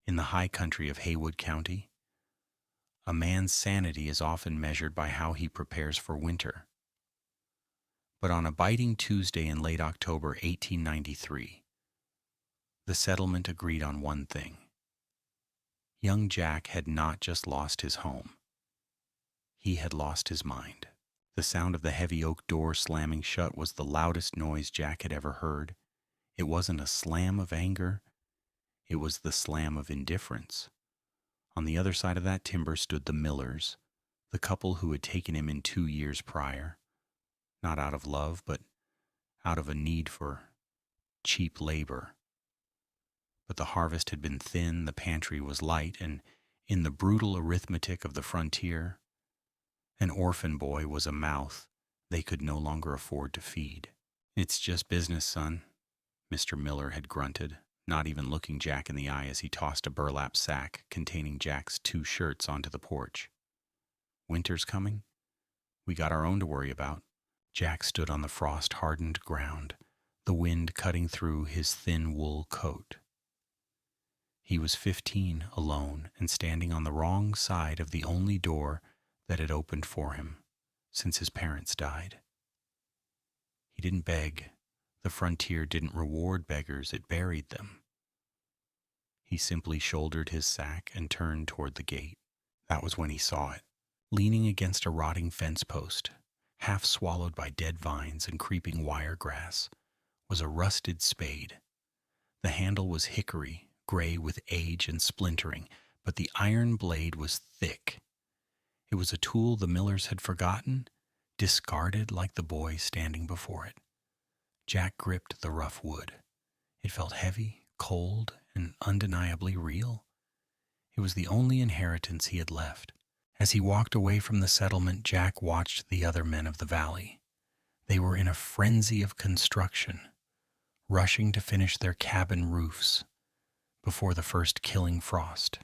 In the high country of Haywood County, a man's sanity is often measured by how he prepares for winter. But on a biting Tuesday in late October 1893, the settlement agreed on one thing. Young Jack had not just lost his home. He had lost his mind. The sound of the heavy oak door slamming shut was the loudest noise Jack had ever heard. It wasn't a slam of anger. It was the slam of indifference. On the other side of that timber stood the Millers, the couple who had taken him in 2 years prior, not out of love, but out of a need for cheap labor. But the harvest had been thin, the pantry was light, and in the brutal arithmetic of the frontier, an orphan boy was a mouth they could no longer afford to feed. "It's just business, son," Mr. Miller had grunted, not even looking Jack in the eye as he tossed a burlap sack containing Jack's 2 shirts onto the porch. "Winter's coming? We got our own to worry about." Jack stood on the frost-hardened ground, the wind cutting through his thin wool coat. He was 15, alone, and standing on the wrong side of the only door that had opened for him since his parents died. He didn't beg. The frontier didn't reward beggars, it buried them. He simply shouldered his sack and turned toward the gate. That was when he saw it. Leaning against a rotting fence post, half swallowed by dead vines and creeping wire grass, was a rusted spade. The handle was hickory, gray with age and splintering, but the iron blade was thick. It was a tool the Millers had forgotten, discarded like the boy standing before it. Jack gripped the rough wood. It felt heavy, cold, and undeniably real. It was the only inheritance he had left. As he walked away from the settlement, Jack watched the other men of the valley. They were in a frenzy of construction, rushing to finish their cabin roofs before the first killing frost.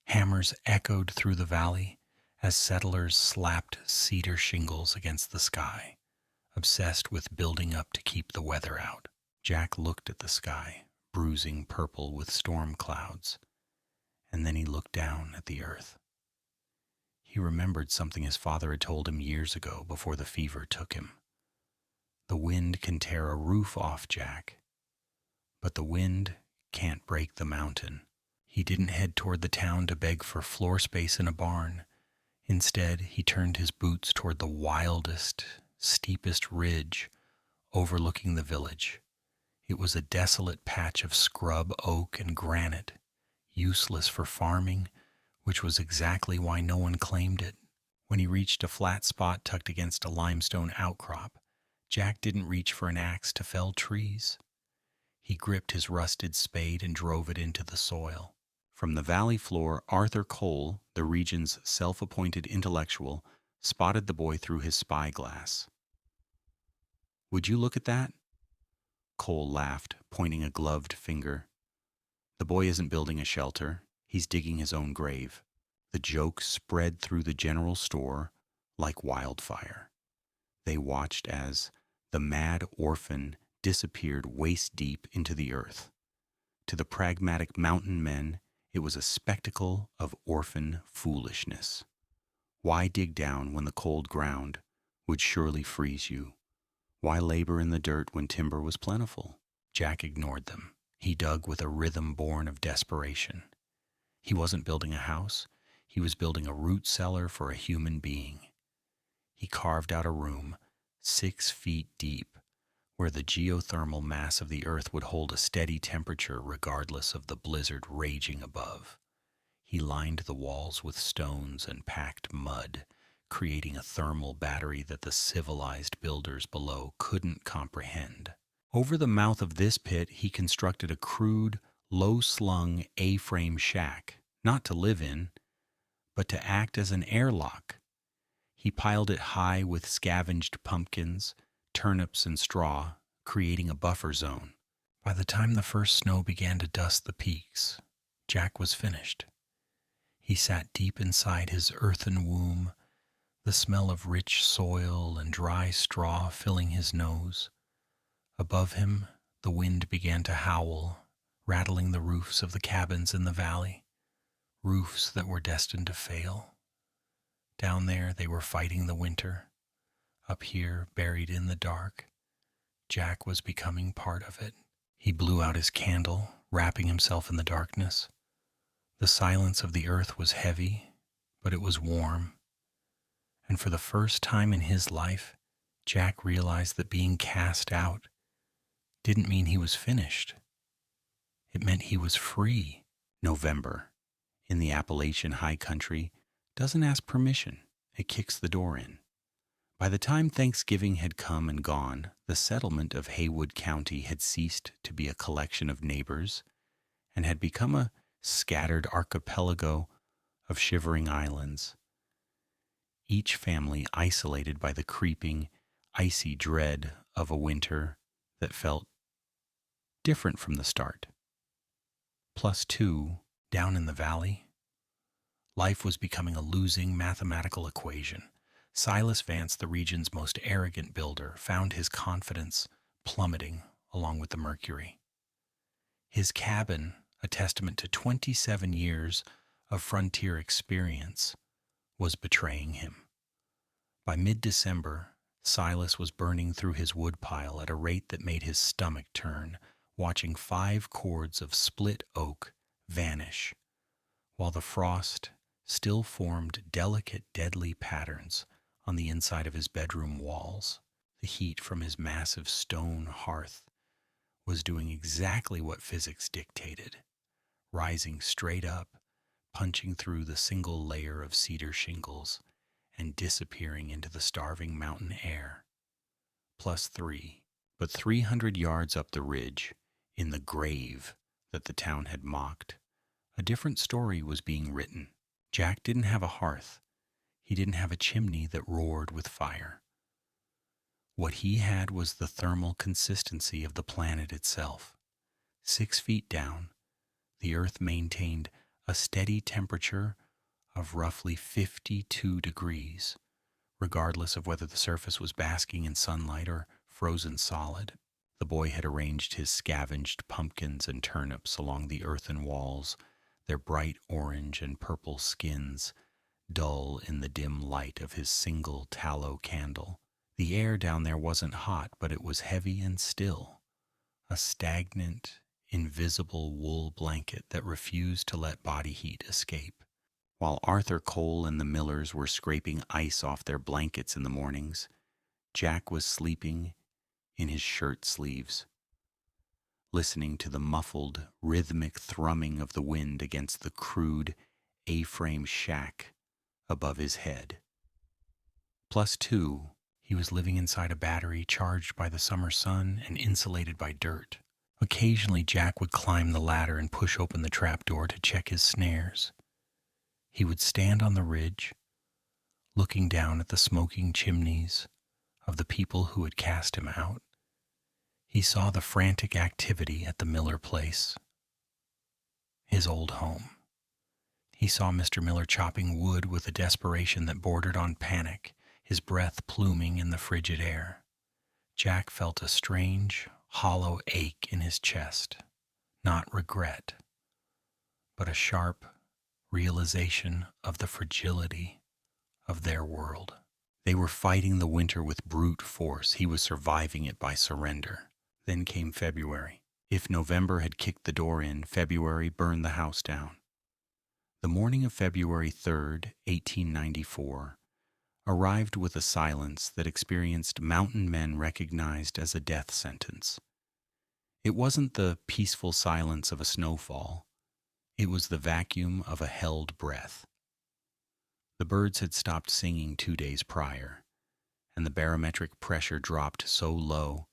Hammers echoed through the valley as settlers slapped cedar shingles against the sky, obsessed with building up to keep the weather out. Jack looked at the sky, bruising purple with storm clouds, and then he looked down at the earth. He remembered something his father had told him years ago before the fever took him. The wind can tear a roof off, Jack, but the wind can't break the mountain. He didn't head toward the town to beg for floor space in a barn. Instead, he turned his boots toward the wildest, steepest ridge overlooking the village. It was a desolate patch of scrub oak and granite, useless for farming, which was exactly why no one claimed it. When he reached a flat spot tucked against a limestone outcrop, Jack didn't reach for an axe to fell trees. He gripped his rusted spade and drove it into the soil. From the valley floor, Arthur Cole, the region's self-appointed intellectual, spotted the boy through his spyglass. "Would you look at that?" Cole laughed, pointing a gloved finger. "The boy isn't building a shelter. He's digging his own grave." The joke spread through the general store like wildfire. They watched as the mad orphan disappeared waist-deep into the earth. To the pragmatic mountain men, it was a spectacle of orphan foolishness. Why dig down when the cold ground would surely freeze you? Why labor in the dirt when timber was plentiful? Jack ignored them. He dug with a rhythm born of desperation. He wasn't building a house. He was building a root cellar for a human being. He carved out a room 6 feet deep, where the geothermal mass of the earth would hold a steady temperature regardless of the blizzard raging above. He lined the walls with stones and packed mud, creating a thermal battery that the civilized builders below couldn't comprehend. Over the mouth of this pit, he constructed a crude, low-slung A-frame shack, not to live in, but to act as an airlock. He piled it high with scavenged pumpkins, turnips, and straw, creating a buffer zone. By the time the first snow began to dust the peaks, Jack was finished. He sat deep inside his earthen womb, the smell of rich soil and dry straw filling his nose. Above him, the wind began to howl, rattling the roofs of the cabins in the valley, roofs that were destined to fail. Down there, they were fighting the winter. Up here, buried in the dark, Jack was becoming part of it. He blew out his candle, wrapping himself in the darkness. The silence of the earth was heavy, but it was warm. And for the first time in his life, Jack realized that being cast out didn't mean he was finished. It meant he was free. November, in the Appalachian high country, doesn't ask permission. It kicks the door in. By the time Thanksgiving had come and gone, the settlement of Haywood County had ceased to be a collection of neighbors and had become a scattered archipelago of shivering islands, each family isolated by the creeping, icy dread of a winter that felt different from the start. Plus two, down in the valley, life was becoming a losing mathematical equation. Silas Vance, the region's most arrogant builder, found his confidence plummeting along with the mercury. His cabin, a testament to 27 years of frontier experience, was betraying him. By mid-December, Silas was burning through his woodpile at a rate that made his stomach turn, watching 5 cords of split oak vanish, while the frost still formed delicate, deadly patterns on the inside of his bedroom walls. The heat from his massive stone hearth was doing exactly what physics dictated, rising straight up, punching through the single layer of cedar shingles, and disappearing into the starving mountain air. Plus 3, but 300 yards up the ridge, in the grave that the town had mocked, a different story was being written. Jack didn't have a hearth. He didn't have a chimney that roared with fire. What he had was the thermal consistency of the planet itself. 6 feet down, the earth maintained a steady temperature of roughly 52 degrees, regardless of whether the surface was basking in sunlight or frozen solid. The boy had arranged his scavenged pumpkins and turnips along the earthen walls, their bright orange and purple skins dull in the dim light of his single tallow candle. The air down there wasn't hot, but it was heavy and still, a stagnant, invisible wool blanket that refused to let body heat escape. While Arthur Cole and the Millers were scraping ice off their blankets in the mornings, Jack was sleeping in his shirt sleeves, listening to the muffled, rhythmic thrumming of the wind against the crude A-frame shack above his head. Plus 2, he was living inside a battery charged by the summer sun and insulated by dirt. Occasionally, Jack would climb the ladder and push open the trapdoor to check his snares. He would stand on the ridge, looking down at the smoking chimneys of the people who had cast him out. He saw the frantic activity at the Miller place, his old home. He saw Mr. Miller chopping wood with a desperation that bordered on panic, his breath pluming in the frigid air. Jack felt a strange, hollow ache in his chest, not regret, but a sharp realization of the fragility of their world. They were fighting the winter with brute force. He was surviving it by surrender. Then came February. If November had kicked the door in, February burned the house down. The morning of February 3rd, 1894, arrived with a silence that experienced mountain men recognized as a death sentence. It wasn't the peaceful silence of a snowfall. It was the vacuum of a held breath. The birds had stopped singing 2 days prior, and the barometric pressure dropped so low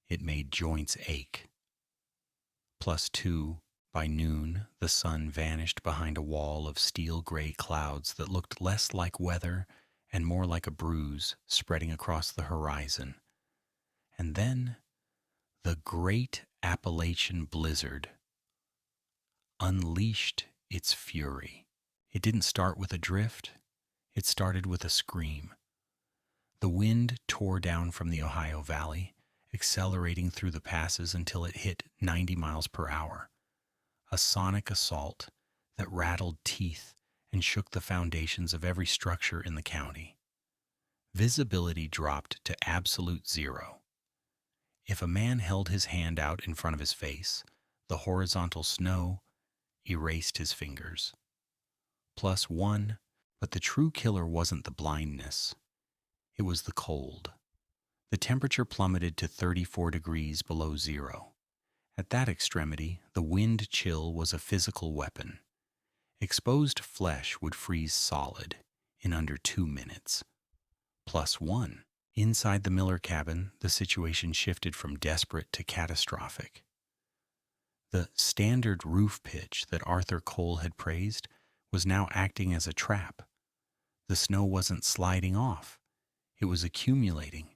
it made joints ache. Plus 2, by noon, the sun vanished behind a wall of steel-gray clouds that looked less like weather and more like a bruise spreading across the horizon. And then the great Appalachian Blizzard unleashed its fury. It didn't start with a drift. It started with a scream. The wind tore down from the Ohio Valley, accelerating through the passes until it hit 90 miles per hour. a sonic assault that rattled teeth and shook the foundations of every structure in the county. Visibility dropped to absolute zero. If a man held his hand out in front of his face, the horizontal snow erased his fingers. +1, but the true killer wasn't the blindness. It was the cold. The temperature plummeted to 34 degrees below zero. At that extremity, the wind chill was a physical weapon. Exposed flesh would freeze solid in under 2 minutes. +1. Inside the Miller cabin, the situation shifted from desperate to catastrophic. The standard roof pitch that Arthur Cole had praised was now acting as a trap. The snow wasn't sliding off. It was accumulating.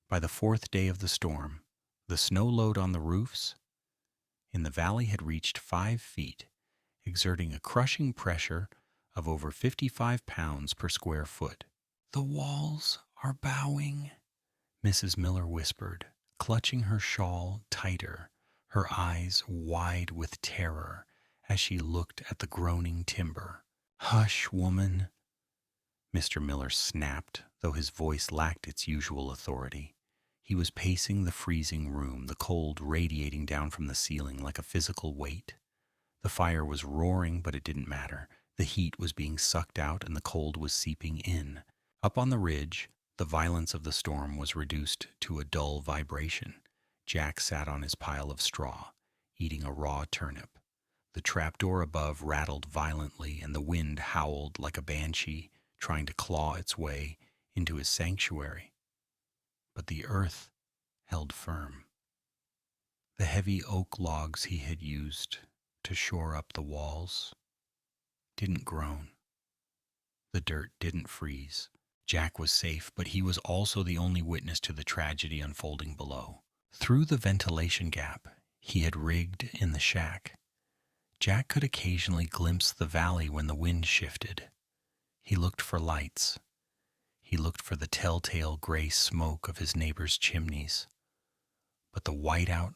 By the 4th day of the storm, the snow load on the roofs in the valley had reached 5 feet, exerting a crushing pressure of over 55 pounds per square foot. "The walls are bowing," Mrs. Miller whispered, clutching her shawl tighter, her eyes wide with terror as she looked at the groaning timber. "Hush, woman," Mr. Miller snapped, though his voice lacked its usual authority. He was pacing the freezing room, the cold radiating down from the ceiling like a physical weight. The fire was roaring, but it didn't matter. The heat was being sucked out and the cold was seeping in. Up on the ridge, the violence of the storm was reduced to a dull vibration. Jack sat on his pile of straw, eating a raw turnip. The trapdoor above rattled violently and the wind howled like a banshee trying to claw its way into his sanctuary. But the earth held firm. The heavy oak logs he had used to shore up the walls didn't groan. The dirt didn't freeze. Jack was safe, but he was also the only witness to the tragedy unfolding below. Through the ventilation gap he had rigged in the shack, Jack could occasionally glimpse the valley when the wind shifted. He looked for lights. He looked for the telltale gray smoke of his neighbor's chimneys. But the whiteout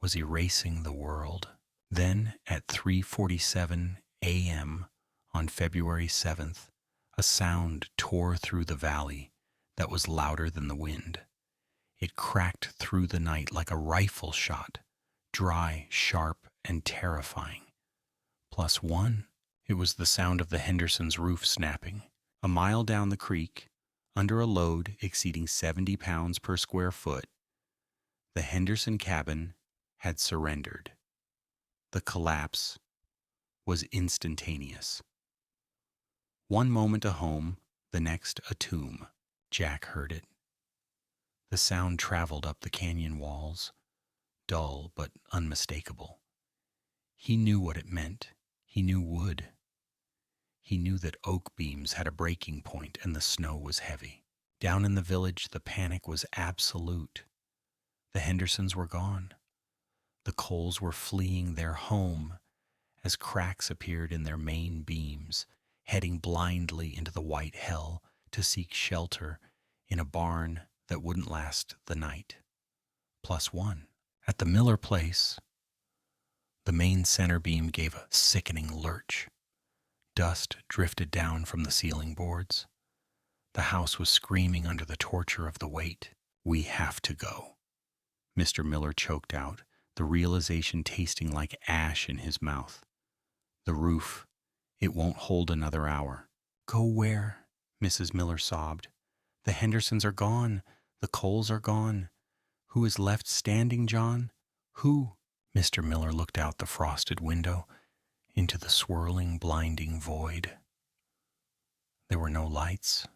was erasing the world. Then, at 3:47 a.m. on February 7th, a sound tore through the valley that was louder than the wind. It cracked through the night like a rifle shot, dry, sharp, and terrifying. +1, it was the sound of the Hendersons' roof snapping. A mile down the creek, under a load exceeding 70 pounds per square foot, the Henderson cabin had surrendered. The collapse was instantaneous. One moment a home, the next a tomb. Jack heard it. The sound traveled up the canyon walls, dull but unmistakable. He knew what it meant. He knew wood. He knew that oak beams had a breaking point and the snow was heavy. Down in the village, the panic was absolute. The Hendersons were gone. The Coles were fleeing their home as cracks appeared in their main beams, heading blindly into the white hell to seek shelter in a barn that wouldn't last the night. +1. At the Miller place, the main center beam gave a sickening lurch. Dust drifted down from the ceiling boards. The house was screaming under the torture of the weight. "We have to go," Mr. Miller choked out, the realization tasting like ash in his mouth. "The roof, it won't hold another hour." "Go where?" Mrs. Miller sobbed. "The Hendersons are gone. The Coles are gone. Who is left standing, John? Who?" Mr. Miller looked out the frosted window into the swirling, blinding void. There were no lights.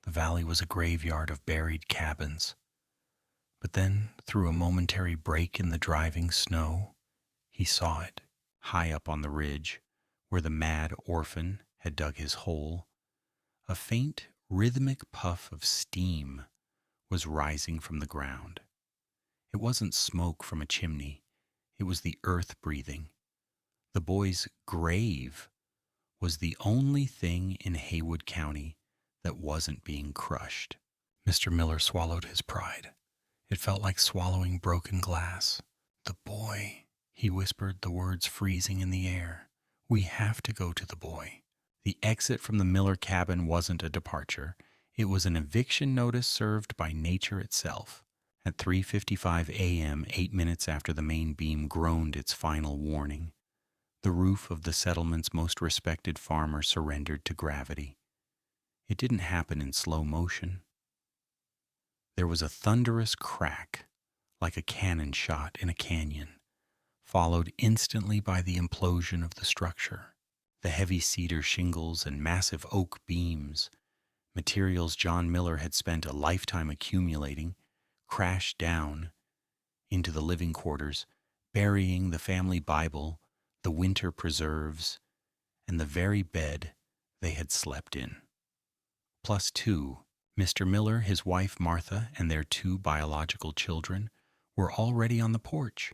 The valley was a graveyard of buried cabins. But then, through a momentary break in the driving snow, he saw it, high up on the ridge, where the mad Orphan had dug his hole. A faint, rhythmic puff of steam was rising from the ground. It wasn't smoke from a chimney. It was the earth breathing. The boy's grave was the only thing in Haywood County that wasn't being crushed. Mr. Miller swallowed his pride. It felt like swallowing broken glass. The boy, He whispered, the words freezing in the air. We have to go to the boy. The exit from the Miller cabin wasn't a departure. It was an eviction notice served by nature itself. At 3:55 a.m., 8 minutes after the main beam groaned its final warning, the roof of the settlement's most respected farmer surrendered to gravity. It didn't happen in slow motion. There was a thunderous crack, like a cannon shot in a canyon, followed instantly by the implosion of the structure. The heavy cedar shingles and massive oak beams, materials John Miller had spent a lifetime accumulating, crashed down into the living quarters, burying the family Bible, the winter preserves, and the very bed they had slept in. Plus two, Mr. Miller, his wife Martha, and their two biological children were already on the porch,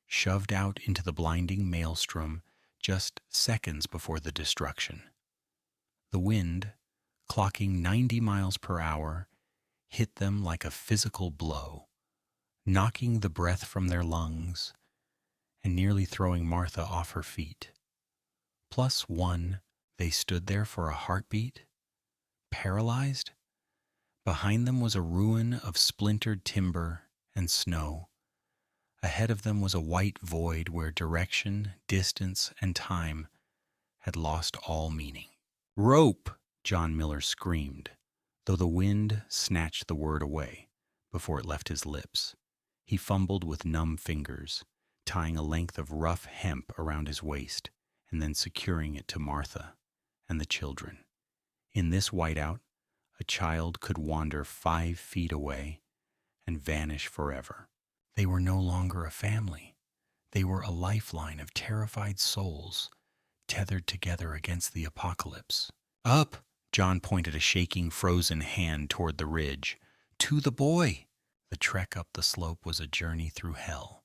shoved out into the blinding maelstrom just seconds before the destruction. The wind, clocking 90 miles per hour, hit them like a physical blow, knocking the breath from their lungs and nearly throwing Martha off her feet. Plus one, they stood there for a heartbeat, paralyzed. Behind them was a ruin of splintered timber and snow. Ahead of them was a white void where direction, distance, and time had lost all meaning. Rope! John Miller screamed, though the wind snatched the word away before it left his lips. He fumbled with numb fingers, tying a length of rough hemp around his waist and then securing it to Martha and the children. In this whiteout, a child could wander 5 feet away and vanish forever. They were no longer a family. They were a lifeline of terrified souls, tethered together against the apocalypse. Up! John pointed a shaking, frozen hand toward the ridge. To the boy! The trek up the slope was a journey through hell.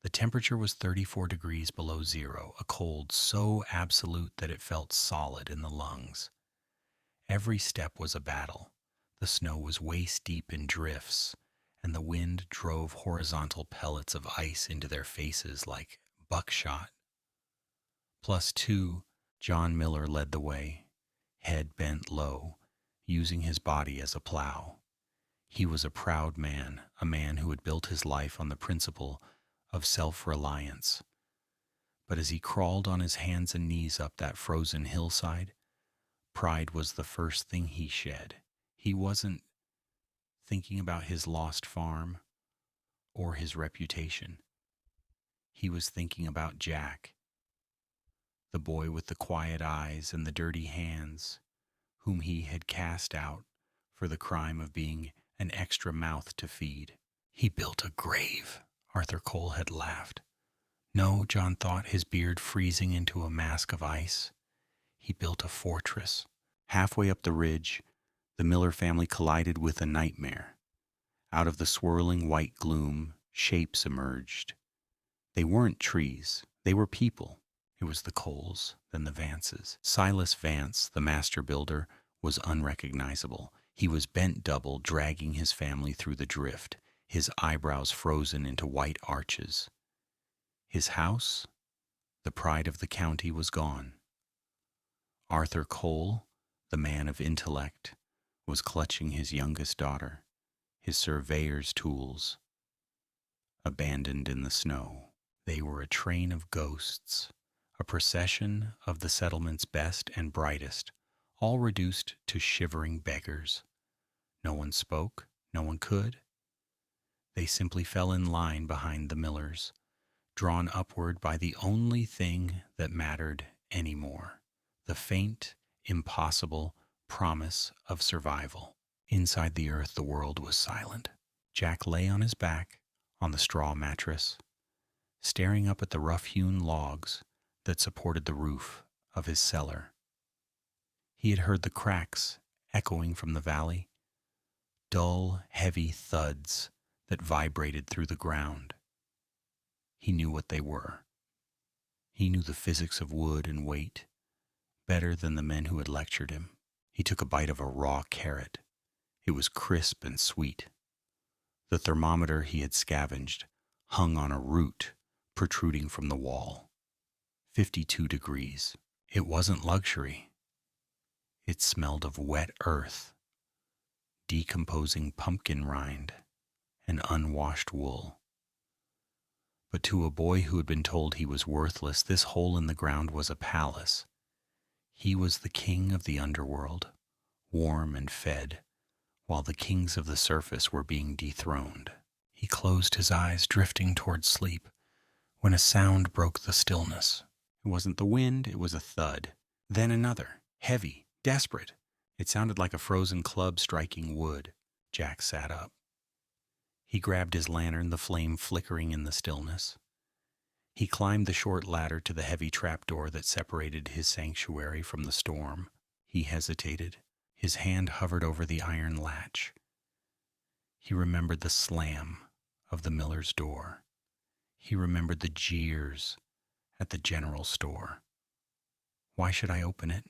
The temperature was 34 degrees below zero, a cold so absolute that it felt solid in the lungs. Every step was a battle. The snow was waist-deep in drifts, and the wind drove horizontal pellets of ice into their faces like buckshot. Plus two, John Miller led the way, head bent low, using his body as a plow. He was a proud man, a man who had built his life on the principle of self-reliance. But as he crawled on his hands and knees up that frozen hillside, pride was the first thing he shed. He wasn't thinking about his lost farm or his reputation. He was thinking about Jack, the boy with the quiet eyes and the dirty hands, whom he had cast out for the crime of being an extra mouth to feed. He built a grave, Arthur Cole had laughed. No, John thought, his beard freezing into a mask of ice. He built a fortress. Halfway up the ridge, the Miller family collided with a nightmare. Out of the swirling white gloom, shapes emerged. They weren't trees. They were people. It was the Coles, then the Vances. Silas Vance, the master builder, was unrecognizable. He was bent double, dragging his family through the drift, his eyebrows frozen into white arches. His house, the pride of the county, was gone. Arthur Cole, the man of intellect, was clutching his youngest daughter, his surveyor's tools, abandoned in the snow. They were a train of ghosts, a procession of the settlement's best and brightest, all reduced to shivering beggars. No one spoke, no one could. They simply fell in line behind the Millers, drawn upward by the only thing that mattered anymore, the faint, impossible promise of survival. Inside the earth, the world was silent. Jack lay on his back on the straw mattress, staring up at the rough-hewn logs that supported the roof of his cellar. He had heard the cracks echoing from the valley, dull, heavy thuds that vibrated through the ground. He knew what they were. He knew the physics of wood and weight better than the men who had lectured him. He took a bite of a raw carrot. It was crisp and sweet. The thermometer he had scavenged hung on a root protruding from the wall. 52 degrees. It wasn't luxury. It smelled of wet earth, decomposing pumpkin rind, and unwashed wool. But to a boy who had been told he was worthless, this hole in the ground was a palace. He was the king of the underworld, warm and fed, while the kings of the surface were being dethroned. He closed his eyes, drifting toward sleep, when a sound broke the stillness. It wasn't the wind, it was a thud. Then another, heavy, desperate. It sounded like a frozen club striking wood. Jack sat up. He grabbed his lantern, the flame flickering in the stillness. He climbed the short ladder to the heavy trapdoor that separated his sanctuary from the storm. He hesitated. His hand hovered over the iron latch. He remembered the slam of the miller's door. He remembered the jeers at the general store. Why should I open it?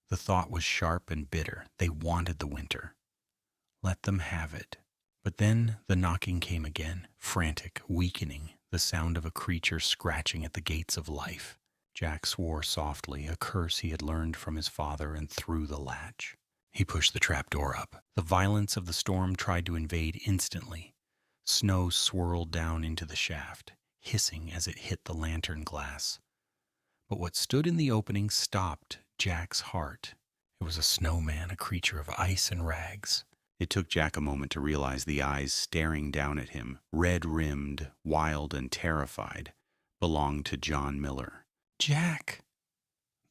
The thought was sharp and bitter. They wanted the winter. Let them have it. But then the knocking came again, frantic, weakening, the sound of a creature scratching at the gates of life. Jack swore softly, a curse he had learned from his father, and threw the latch. He pushed the trapdoor up. The violence of the storm tried to invade instantly. Snow swirled down into the shaft, hissing as it hit the lantern glass. But what stood in the opening stopped Jack's heart. It was a snowman, a creature of ice and rags. It took Jack a moment to realize the eyes staring down at him, red-rimmed, wild and terrified, belonged to John Miller. "Jack!"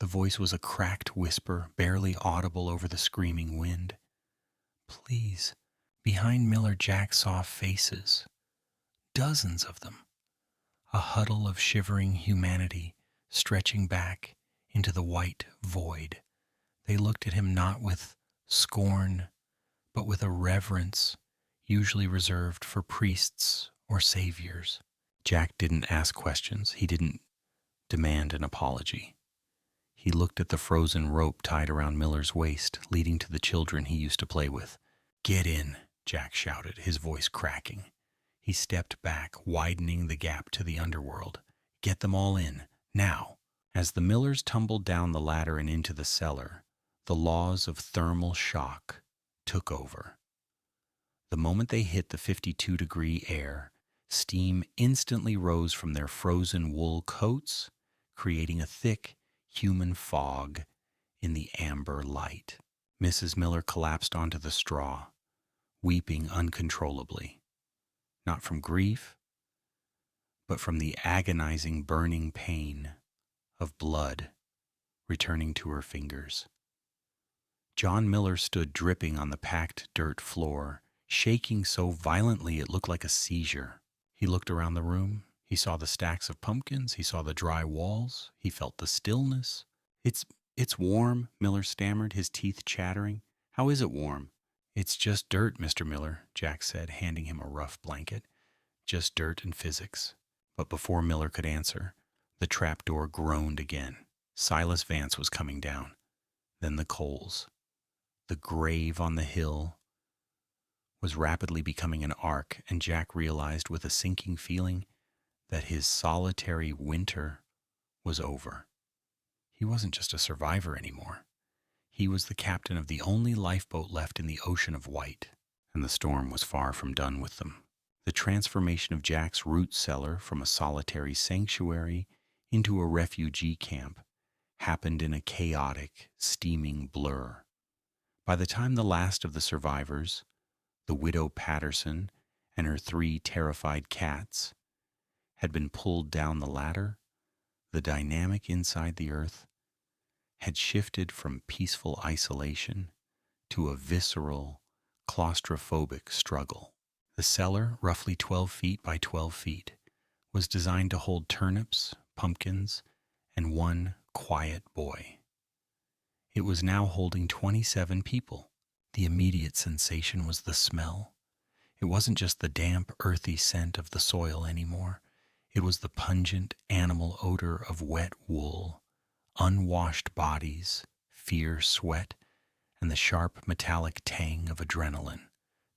The voice was a cracked whisper, barely audible over the screaming wind. "Please." Behind Miller, Jack saw faces. Dozens of them. A huddle of shivering humanity stretching back into the white void. They looked at him not with scorn, but with a reverence usually reserved for priests or saviors. Jack didn't ask questions. He didn't demand an apology. He looked at the frozen rope tied around Miller's waist, leading to the children he used to play with. "Get in," Jack shouted, his voice cracking. He stepped back, widening the gap to the underworld. "Get them all in, now." As the Millers tumbled down the ladder and into the cellar, the laws of thermal shock took over. The moment they hit the 52-degree air, steam instantly rose from their frozen wool coats, creating a thick, human fog in the amber light. Mrs. Miller collapsed onto the straw, weeping uncontrollably, not from grief, but from the agonizing, burning pain of blood returning to her fingers. John Miller stood dripping on the packed dirt floor, shaking so violently it looked like a seizure. He looked around the room. He saw the stacks of pumpkins. He saw the dry walls. He felt the stillness. It's warm," Miller stammered, his teeth chattering. "How is it warm?" "It's just dirt, Mr. Miller," Jack said, handing him a rough blanket. "Just dirt and physics." But before Miller could answer, the trapdoor groaned again. Silas Vance was coming down. Then the coals. The grave on the hill was rapidly becoming an arc, and Jack realized with a sinking feeling that his solitary winter was over. He wasn't just a survivor anymore. He was the captain of the only lifeboat left in the ocean of white, and the storm was far from done with them. The transformation of Jack's root cellar from a solitary sanctuary into a refugee camp happened in a chaotic, steaming blur. By the time the last of the survivors, the widow Patterson and her 3 terrified cats, had been pulled down the ladder, the dynamic inside the earth had shifted from peaceful isolation to a visceral, claustrophobic struggle. The cellar, roughly 12 feet by 12 feet, was designed to hold turnips, pumpkins, and 1 quiet boy. It was now holding 27 people. The immediate sensation was the smell. It wasn't just the damp, earthy scent of the soil anymore. It was the pungent animal odor of wet wool, unwashed bodies, fierce sweat, and the sharp metallic tang of adrenaline.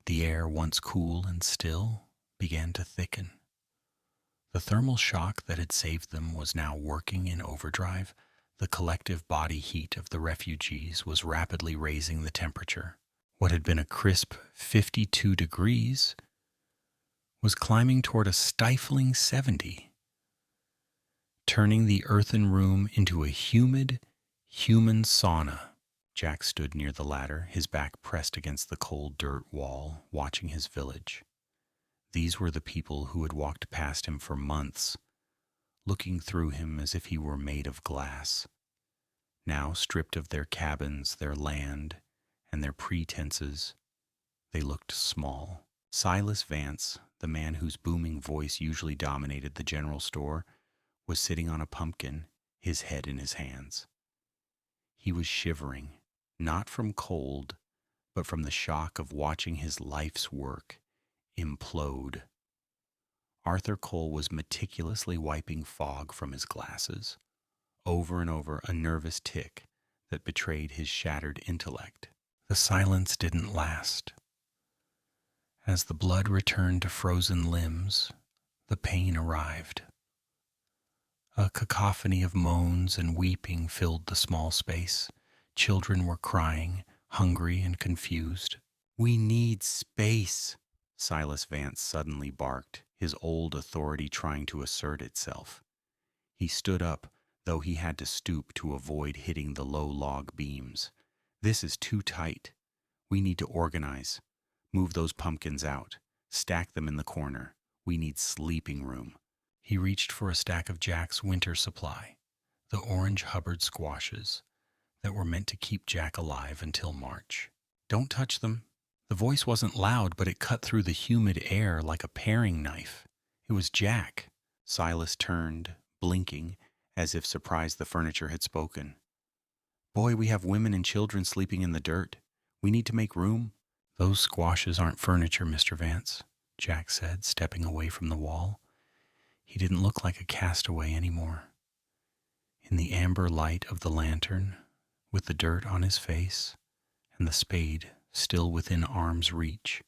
The air, once cool and still, began to thicken. The thermal shock that had saved them was now working in overdrive. The collective body heat of the refugees was rapidly raising the temperature. What had been a crisp 52 degrees was climbing toward a stifling 70, turning the earthen room into a humid, human sauna. Jack stood near the ladder, his back pressed against the cold dirt wall, watching his village. These were the people who had walked past him for months, looking through him as if he were made of glass. Now, stripped of their cabins, their land, and their pretenses, they looked small. Silas Vance, the man whose booming voice usually dominated the general store, was sitting on a pumpkin, his head in his hands. He was shivering, not from cold, but from the shock of watching his life's work implode. Arthur Cole was meticulously wiping fog from his glasses, over and over, a nervous tick that betrayed his shattered intellect. The silence didn't last. As the blood returned to frozen limbs, the pain arrived. A cacophony of moans and weeping filled the small space. Children were crying, hungry and confused. "We need space," Silas Vance suddenly barked, his old authority trying to assert itself. He stood up, though he had to stoop to avoid hitting the low log beams. "This is too tight. We need to organize. Move those pumpkins out. Stack them in the corner. We need sleeping room." He reached for a stack of Jack's winter supply, the orange Hubbard squashes that were meant to keep Jack alive until March. "Don't touch them." The voice wasn't loud, but it cut through the humid air like a paring knife. It was Jack. Silas turned, blinking, as if surprised the furniture had spoken. "Boy, we have women and children sleeping in the dirt. We need to make room." "Those squashes aren't furniture, Mr. Vance," Jack said, stepping away from the wall. He didn't look like a castaway anymore. In the amber light of the lantern, with the dirt on his face and the spade still within arm's reach,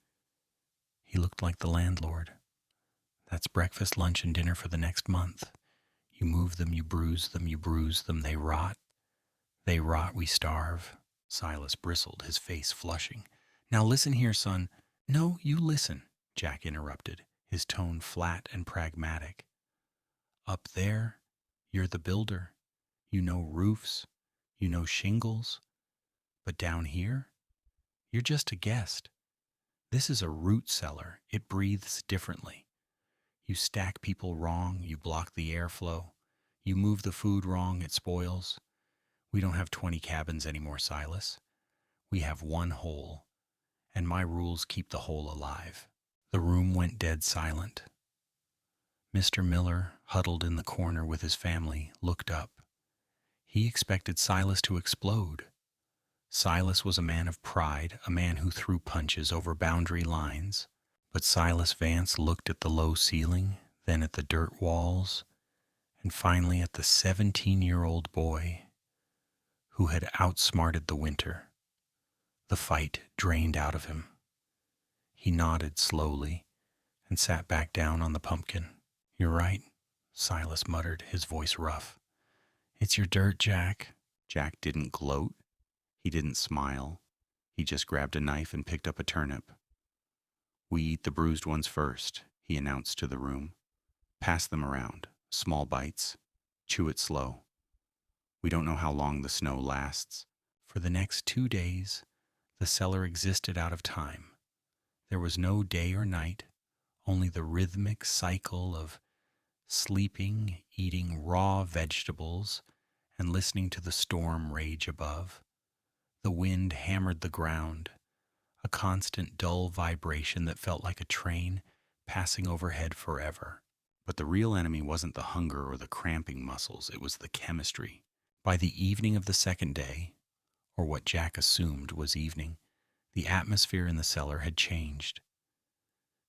he looked like the landlord. "That's breakfast, lunch, and dinner for the next month. You move them, you bruise them, you bruise them, they rot. They rot, we starve." Silas bristled, his face flushing. "Now listen here, son." "No, you listen," Jack interrupted, his tone flat and pragmatic. "Up there, you're the builder. You know roofs, you know shingles. But down here, you're just a guest. This is a root cellar. It breathes differently. You stack people wrong, you block the airflow. You move the food wrong, it spoils. We don't have 20 cabins anymore, Silas. We have one hole, and my rules keep the hole alive." The room went dead silent. Mr. Miller, huddled in the corner with his family, looked up. He expected Silas to explode. Silas was a man of pride, a man who threw punches over boundary lines. But Silas Vance looked at the low ceiling, then at the dirt walls, and finally at the 17-year-old boy who had outsmarted the winter. The fight drained out of him. He nodded slowly and sat back down on the pumpkin. "You're right," Silas muttered, his voice rough. "It's your dirt, Jack." Jack didn't gloat. He didn't smile. He just grabbed a knife and picked up a turnip. "We eat the bruised ones first," he announced to the room. "Pass them around, small bites. Chew it slow. We don't know how long the snow lasts." For the next 2 days, the cellar existed out of time. There was no day or night, only the rhythmic cycle of sleeping, eating raw vegetables, and listening to the storm rage above. The wind hammered the ground, a constant dull vibration that felt like a train passing overhead forever. But the real enemy wasn't the hunger or the cramping muscles, it was the chemistry. By the evening of the second day, or what Jack assumed was evening, the atmosphere in the cellar had changed.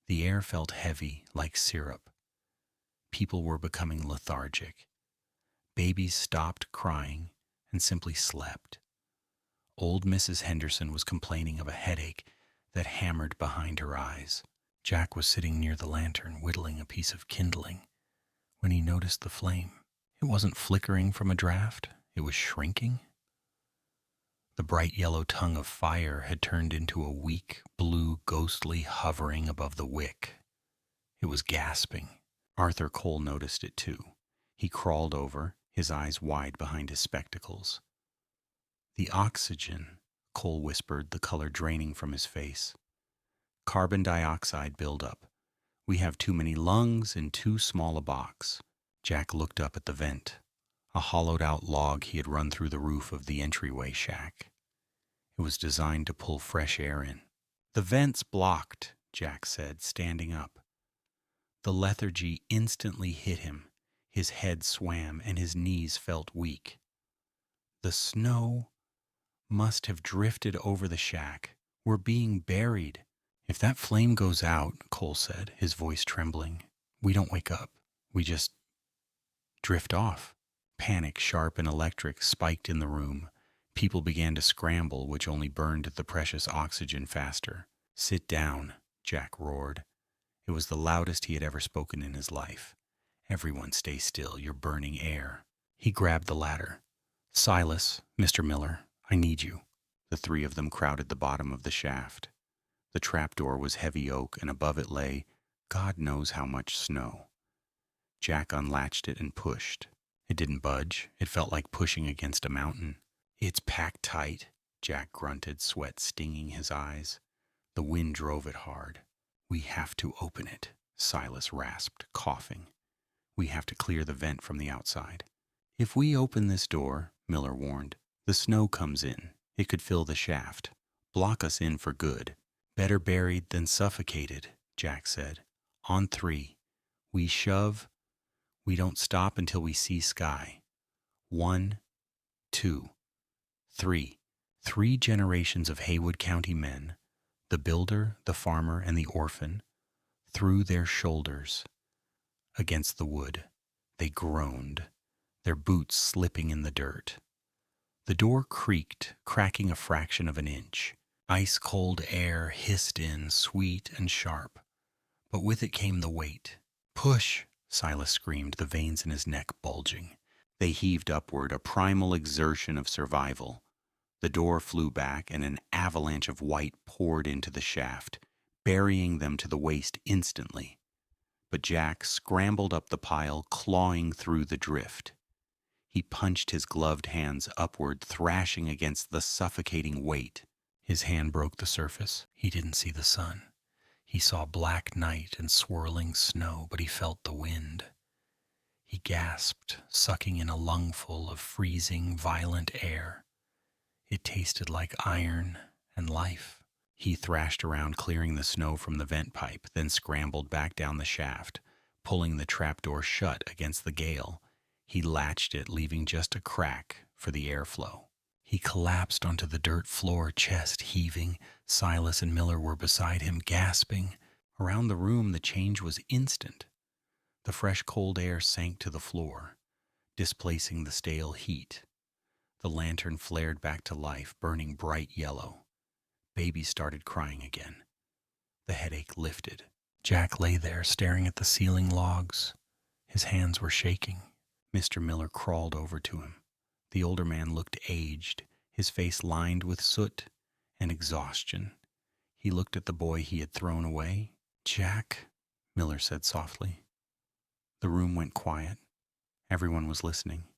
The air felt heavy, like syrup. People were becoming lethargic. Babies stopped crying and simply slept. Old Mrs. Henderson was complaining of a headache that hammered behind her eyes. Jack was sitting near the lantern, whittling a piece of kindling. when he noticed the flame. It wasn't flickering from a draft, it was shrinking. The bright yellow tongue of fire had turned into a weak, blue, ghostly hovering above the wick. It was gasping. Arthur Cole noticed it too. He crawled over, his eyes wide behind his spectacles. "The oxygen," Cole whispered, the color draining from his face. "Carbon dioxide buildup. We have too many lungs in too small a box." Jack looked up at the vent, a hollowed-out log he had run through the roof of the entryway shack. It was designed to pull fresh air in. "The vent's blocked," Jack said, standing up. The lethargy instantly hit him. His head swam and his knees felt weak. The snow must have drifted over the shack. We're being buried. "If that flame goes out," Cole said, his voice trembling, "we don't wake up. We just drift off." Panic, sharp and electric, spiked in the room. People began to scramble, which only burned the precious oxygen faster. "Sit down," Jack roared. It was the loudest he had ever spoken in his life. "Everyone stay still. You're burning air." He grabbed the ladder. "Silas, Mr. Miller, I need you." The three of them crowded the bottom of the shaft. The trapdoor was heavy oak, and above it lay God knows how much snow. Jack unlatched it and pushed. It didn't budge. It felt like pushing against a mountain. "It's packed tight," Jack grunted, sweat stinging his eyes. The wind drove it hard. "We have to open it," Silas rasped, coughing. "We have to clear the vent from the outside." "If we open this door," Miller warned, "the snow comes in. It could fill the shaft. Block us in for good." "Better buried than suffocated," Jack said. "On three. We shove. We don't stop until we see sky. 1, 2, 3. 3 generations of Haywood County men, the builder, the farmer, and the orphan, threw their shoulders against the wood. They groaned, their boots slipping in the dirt. The door creaked, cracking a fraction of an inch. Ice-cold air hissed in, sweet and sharp. But with it came the weight. "Push!" Silas screamed, the veins in his neck bulging. They heaved upward, a primal exertion of survival. The door flew back, and an avalanche of white poured into the shaft, burying them to the waist instantly. But Jack scrambled up the pile, clawing through the drift. He punched his gloved hands upward, thrashing against the suffocating weight. His hand broke the surface. He didn't see the sun. He saw black night and swirling snow, but he felt the wind. He gasped, sucking in a lungful of freezing, violent air. It tasted like iron and life. He thrashed around, clearing the snow from the vent pipe, then scrambled back down the shaft, pulling the trapdoor shut against the gale. He latched it, leaving just a crack for the airflow. He collapsed onto the dirt floor, chest heaving. Silas and Miller were beside him, gasping. Around the room, the change was instant. The fresh, cold air sank to the floor, displacing the stale heat. The lantern flared back to life, burning bright yellow. Baby started crying again. The headache lifted. Jack lay there, staring at the ceiling logs. His hands were shaking. Mr. Miller crawled over to him. The older man looked aged, his face lined with soot and exhaustion. He looked at the boy he had thrown away. "Jack," Miller said softly. The room went quiet. Everyone was listening.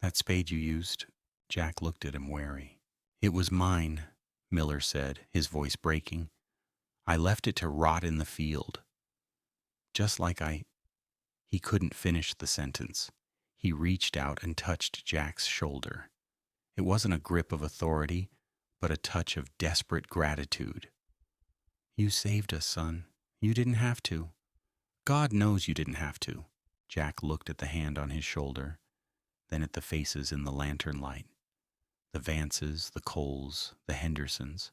"That spade you used," Jack looked at him wary. "It was mine," Miller said, his voice breaking. "I left it to rot in the field. Just like He couldn't finish the sentence. He reached out and touched Jack's shoulder. It wasn't a grip of authority, but a touch of desperate gratitude. "You saved us, son. You didn't have to. God knows you didn't have to." Jack looked at the hand on his shoulder, then at the faces in the lantern light. The Vances, the Coles, the Hendersons.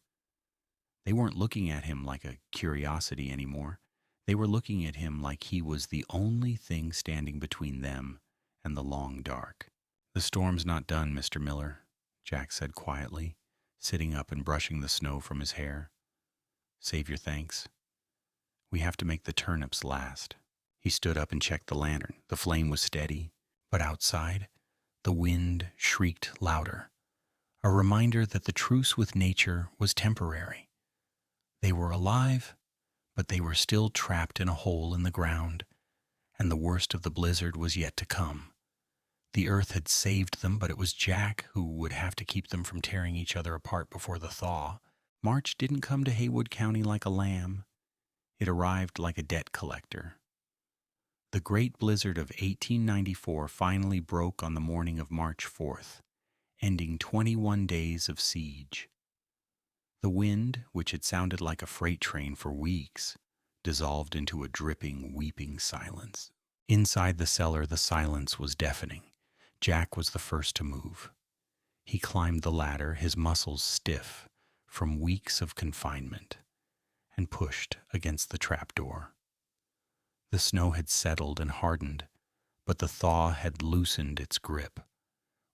They weren't looking at him like a curiosity anymore. They were looking at him like he was the only thing standing between them and the long dark. "The storm's not done, Mr. Miller," Jack said quietly, sitting up and brushing the snow from his hair. "Save your thanks. We have to make the turnips last." He stood up and checked the lantern. The flame was steady, but outside, the wind shrieked louder, a reminder that the truce with nature was temporary. They were alive, but they were still trapped in a hole in the ground, and the worst of the blizzard was yet to come. The earth had saved them, but it was Jack who would have to keep them from tearing each other apart before the thaw. March didn't come to Haywood County like a lamb. It arrived like a debt collector. The great blizzard of 1894 finally broke on the morning of March 4th, ending 21 days of siege. The wind, which had sounded like a freight train for weeks, dissolved into a dripping, weeping silence. Inside the cellar, the silence was deafening. Jack was the first to move. He climbed the ladder, his muscles stiff from weeks of confinement, and pushed against the trapdoor. The snow had settled and hardened, but the thaw had loosened its grip.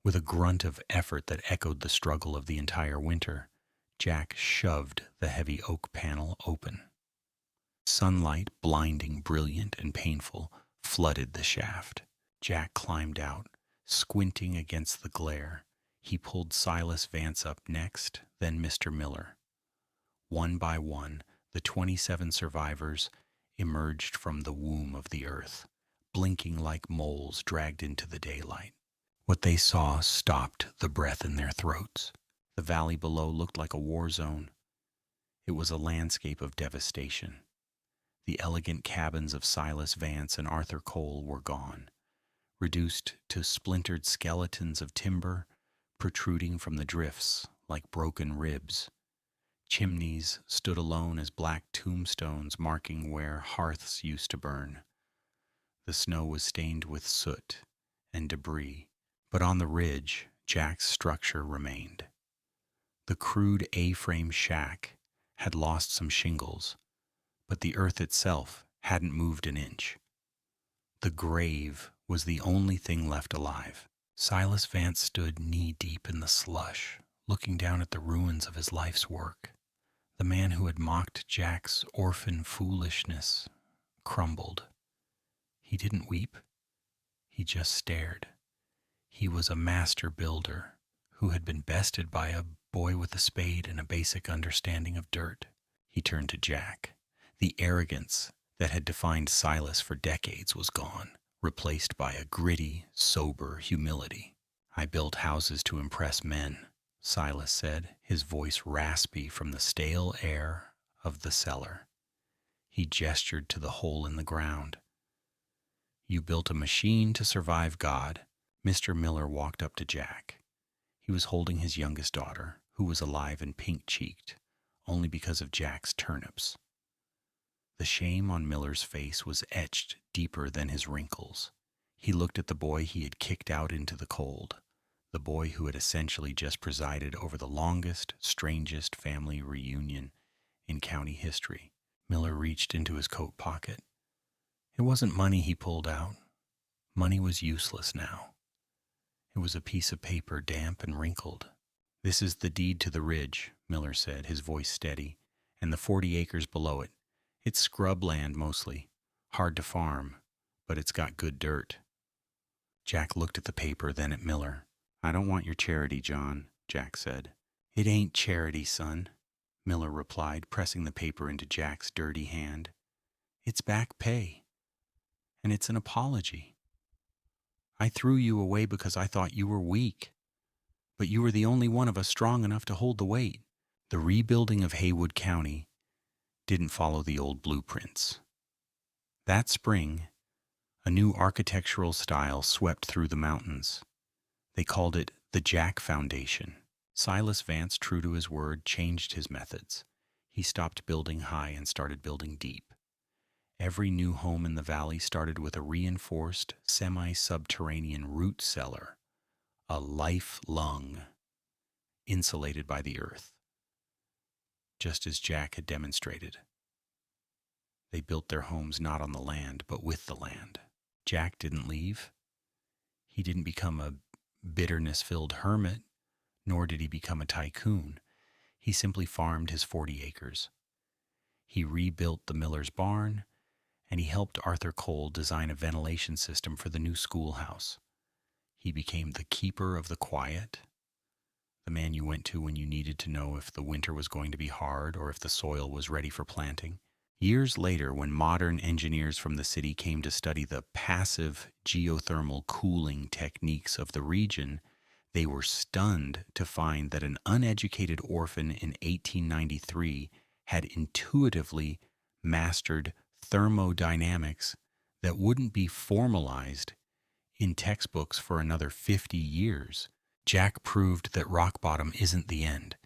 With a grunt of effort that echoed the struggle of the entire winter, Jack shoved the heavy oak panel open. Sunlight, blinding, brilliant, and painful, flooded the shaft. Jack climbed out, squinting against the glare. He pulled Silas Vance up next, then Mr. Miller. One by one, the 27 survivors emerged from the womb of the earth, blinking like moles dragged into the daylight. What they saw stopped the breath in their throats. The valley below looked like a war zone. It was a landscape of devastation. The elegant cabins of Silas Vance and Arthur Cole were gone, reduced to splintered skeletons of timber protruding from the drifts like broken ribs. Chimneys stood alone as black tombstones marking where hearths used to burn. The snow was stained with soot and debris, but on the ridge, Jack's structure remained. The crude A-frame shack had lost some shingles, but the earth itself hadn't moved an inch. The grave was the only thing left alive. Silas Vance stood knee-deep in the slush, looking down at the ruins of his life's work. The man who had mocked Jack's orphan foolishness crumbled. He didn't weep. He just stared. He was a master builder who had been bested by a boy with a spade and a basic understanding of dirt. He turned to Jack. The arrogance that had defined Silas for decades was gone, replaced by a gritty, sober humility. "I built houses to impress men," Silas said, his voice raspy from the stale air of the cellar. He gestured to the hole in the ground. "You built a machine to survive God." Mr. Miller walked up to Jack. He was holding his youngest daughter, who was alive and pink-cheeked, only because of Jack's turnips. The shame on Miller's face was etched deeper than his wrinkles. He looked at the boy he had kicked out into the cold, the boy who had essentially just presided over the longest, strangest family reunion in county history. Miller reached into his coat pocket. It wasn't money he pulled out. Money was useless now. It was a piece of paper, damp and wrinkled. "This is the deed to the ridge," Miller said, his voice steady, "and the 40 acres below it. It's scrub land mostly, hard to farm, but it's got good dirt." Jack looked at the paper, then at Miller. "I don't want your charity, John," Jack said. "It ain't charity, son," Miller replied, pressing the paper into Jack's dirty hand. "It's back pay, and it's an apology. I threw you away because I thought you were weak, but you were the only one of us strong enough to hold the weight." The rebuilding of Haywood County didn't follow the old blueprints. That spring, a new architectural style swept through the mountains. They called it the Jack Foundation. Silas Vance, true to his word, changed his methods. He stopped building high and started building deep. Every new home in the valley started with a reinforced, semi-subterranean root cellar, a life lung, insulated by the earth, just as Jack had demonstrated. They built their homes not on the land, but with the land. Jack didn't leave. He didn't become a bitterness-filled hermit, nor did he become a tycoon. He simply farmed his 40 acres. He rebuilt the miller's barn and he helped Arthur Cole design a ventilation system for the new schoolhouse. He became the keeper of the quiet, the man you went to when you needed to know if the winter was going to be hard or if the soil was ready for planting. Years later, when modern engineers from the city came to study the passive geothermal cooling techniques of the region, they were stunned to find that an uneducated orphan in 1893 had intuitively mastered thermodynamics that wouldn't be formalized in textbooks for another 50 years. Jack proved that rock bottom isn't the end.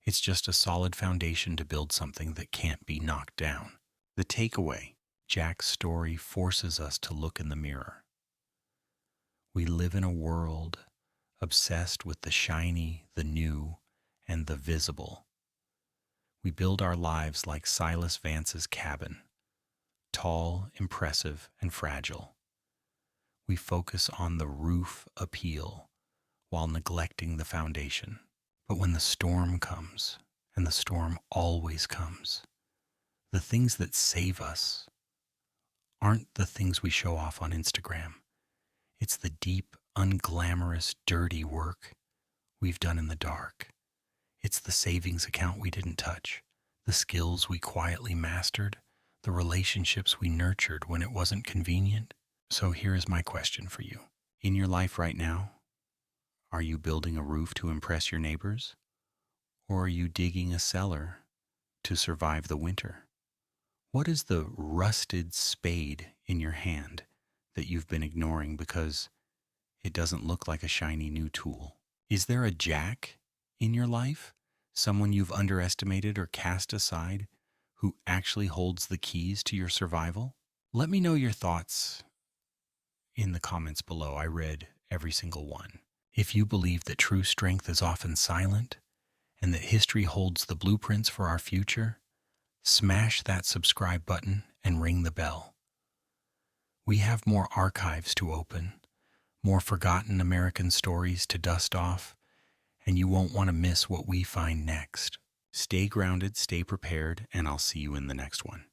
It's just a solid foundation to build something that can't be knocked down. The takeaway: Jack's story forces us to look in the mirror. We live in a world obsessed with the shiny, the new, and the visible. We build our lives like Silas Vance's cabin, tall, impressive, and fragile. We focus on the roof appeal while neglecting the foundation. But when the storm comes, and the storm always comes, the things that save us aren't the things we show off on Instagram. It's the deep, unglamorous, dirty work we've done in the dark. It's the savings account we didn't touch, the skills we quietly mastered, the relationships we nurtured when it wasn't convenient. So here is my question for you. In your life right now, are you building a roof to impress your neighbors? Or are you digging a cellar to survive the winter? What is the rusted spade in your hand that you've been ignoring because it doesn't look like a shiny new tool? Is there a Jack in your life, someone you've underestimated or cast aside, who actually holds the keys to your survival? Let me know your thoughts in the comments below. I read every single one. If you believe that true strength is often silent and that history holds the blueprints for our future, smash that subscribe button and ring the bell. We have more archives to open, more forgotten American stories to dust off, and you won't want to miss what we find next. Stay grounded, stay prepared, and I'll see you in the next one.